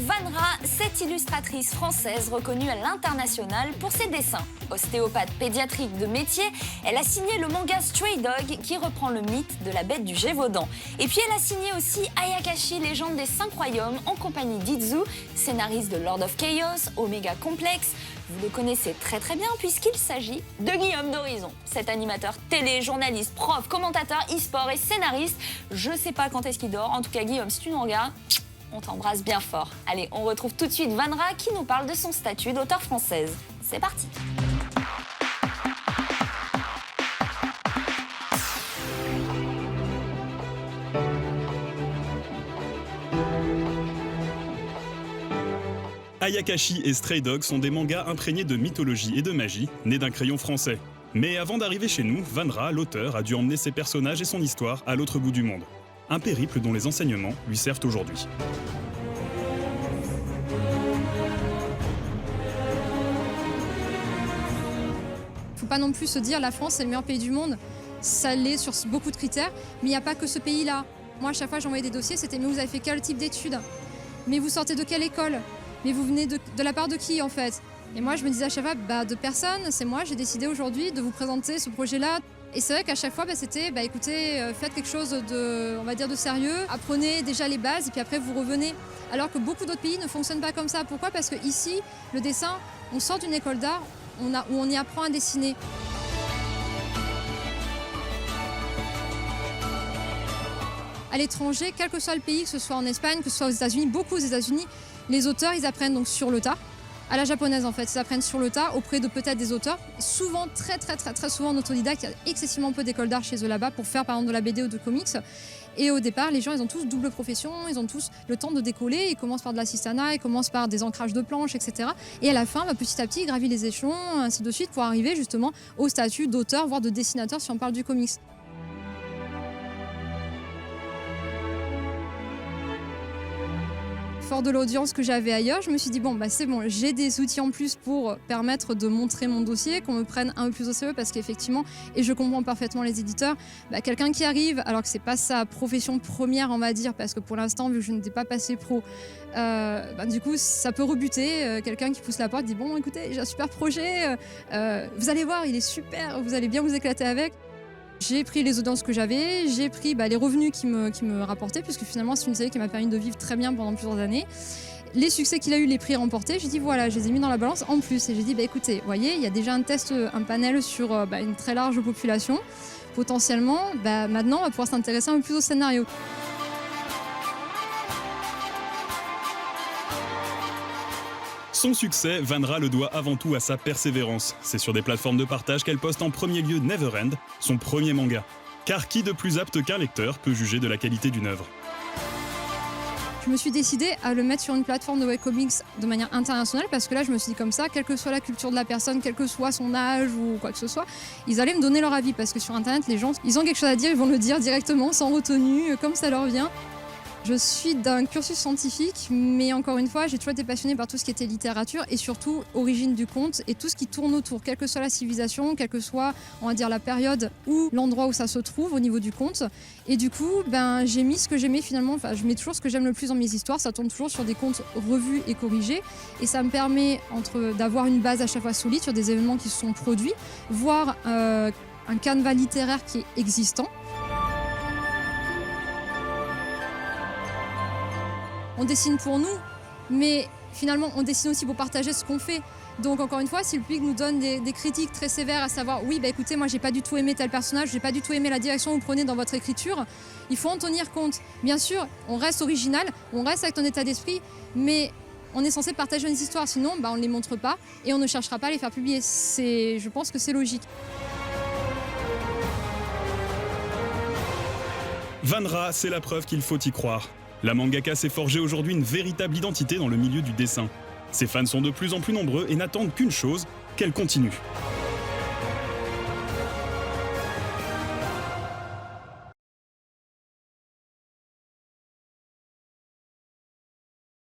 Vanra, cette illustratrice française reconnue à l'international pour ses dessins. Ostéopathe pédiatrique de métier, elle a signé le manga Stray Dog qui reprend le mythe de la bête du Gévaudan. Et puis elle a signé aussi Ayakashi, légende des 5 royaumes, en compagnie d'Izu, scénariste de Lord of Chaos, Omega Complex. Vous le connaissez très bien puisqu'il s'agit de Guillaume d'Horizon. Cet animateur télé, journaliste, prof, commentateur, e-sport et scénariste. Je sais pas quand est-ce qu'il dort, en tout cas Guillaume, si tu nous regardes, on t'embrasse bien fort. Allez, on retrouve tout de suite Vanra qui nous parle de son statut d'auteur française. C'est parti. Ayakashi et Stray Dog sont des mangas imprégnés de mythologie et de magie, nés d'un crayon français. Mais avant d'arriver chez nous, Vanra, l'auteur, a dû emmener ses personnages et son histoire à l'autre bout du monde. Un périple dont les enseignements lui servent aujourd'hui. Faut pas non plus se dire la France c'est le meilleur pays du monde. Ça l'est sur beaucoup de critères, mais il n'y a pas que ce pays-là. Moi, à chaque fois, j'envoyais des dossiers, c'était mais vous avez fait quel type d'études? Mais vous sortez de quelle école? Mais vous venez de la part de qui en fait? Et moi je me disais à chaque fois, de personne, c'est moi, j'ai décidé aujourd'hui de vous présenter ce projet-là. Et c'est vrai qu'à chaque fois c'était, écoutez, faites quelque chose de, on va dire, de sérieux, apprenez déjà les bases et puis après vous revenez. Alors que beaucoup d'autres pays ne fonctionnent pas comme ça. Pourquoi? Parce que ici, le dessin, on sort d'une école d'art où on y apprend à dessiner. À l'étranger, quel que soit le pays, que ce soit en Espagne, que ce soit aux États-Unis, beaucoup aux États-Unis, les auteurs, ils apprennent donc sur le tas. À la japonaise, en fait, ils apprennent sur le tas auprès de peut-être des auteurs. Souvent, très souvent en autodidacte, il y a excessivement peu d'écoles d'art chez eux là-bas pour faire par exemple de la BD ou de comics. Et au départ, les gens, ils ont tous double profession, ils ont tous le temps de décoller. Ils commencent par de l'assistanat, ils commencent par des ancrages de planches, etc. Et à la fin, petit à petit, ils gravissent les échelons, ainsi de suite, pour arriver justement au statut d'auteur, voire de dessinateur si on parle du comics. Fort de l'audience que j'avais ailleurs, je me suis dit c'est bon, j'ai des outils en plus pour permettre de montrer mon dossier, qu'on me prenne un peu plus au sérieux parce qu'effectivement, et je comprends parfaitement les éditeurs, quelqu'un qui arrive alors que c'est pas sa profession première on va dire, parce que pour l'instant vu que je n'étais pas passé pro, du coup ça peut rebuter, quelqu'un qui pousse la porte dit bon écoutez j'ai un super projet, vous allez voir il est super, vous allez bien vous éclater avec. J'ai pris les audiences que j'avais, j'ai pris les revenus qui me rapportaient, puisque finalement c'est une série qui m'a permis de vivre très bien pendant plusieurs années. Les succès qu'il a eu, les prix remportés, j'ai dit voilà, je les ai mis dans la balance en plus. Et j'ai dit écoutez, vous voyez, il y a déjà un panel sur une très large population. Potentiellement, maintenant on va pouvoir s'intéresser un peu plus au scénario. Son succès, Vanra le doit avant tout à sa persévérance. C'est sur des plateformes de partage qu'elle poste en premier lieu Neverend, son premier manga. Car qui de plus apte qu'un lecteur peut juger de la qualité d'une œuvre? Je me suis décidée à le mettre sur une plateforme de webcomics de manière internationale parce que là je me suis dit comme ça, quelle que soit la culture de la personne, quel que soit son âge ou quoi que ce soit, ils allaient me donner leur avis parce que sur internet les gens, ils ont quelque chose à dire, ils vont le dire directement, sans retenue, comme ça leur vient. Je suis d'un cursus scientifique, mais encore une fois, j'ai toujours été passionnée par tout ce qui était littérature et surtout origine du conte et tout ce qui tourne autour, quelle que soit la civilisation, quelle que soit, on va dire, la période ou l'endroit où ça se trouve au niveau du conte. Et du coup, j'ai mis ce que j'aimais finalement, je mets toujours ce que j'aime le plus dans mes histoires, ça tourne toujours sur des contes revus et corrigés et ça me permet d'avoir une base à chaque fois solide sur des événements qui se sont produits, voire un canevas littéraire qui est existant. On dessine pour nous, mais finalement on dessine aussi pour partager ce qu'on fait. Donc encore une fois, si le public nous donne des critiques très sévères, à savoir oui écoutez moi j'ai pas du tout aimé tel personnage, j'ai pas du tout aimé la direction que vous prenez dans votre écriture, il faut en tenir compte. Bien sûr, on reste original, on reste avec ton état d'esprit, mais on est censé partager nos histoires, sinon on ne les montre pas et on ne cherchera pas à les faire publier. Je pense que c'est logique. Vanra, c'est la preuve qu'il faut y croire. La mangaka s'est forgée aujourd'hui une véritable identité dans le milieu du dessin. Ses fans sont de plus en plus nombreux et n'attendent qu'une chose, qu'elle continue.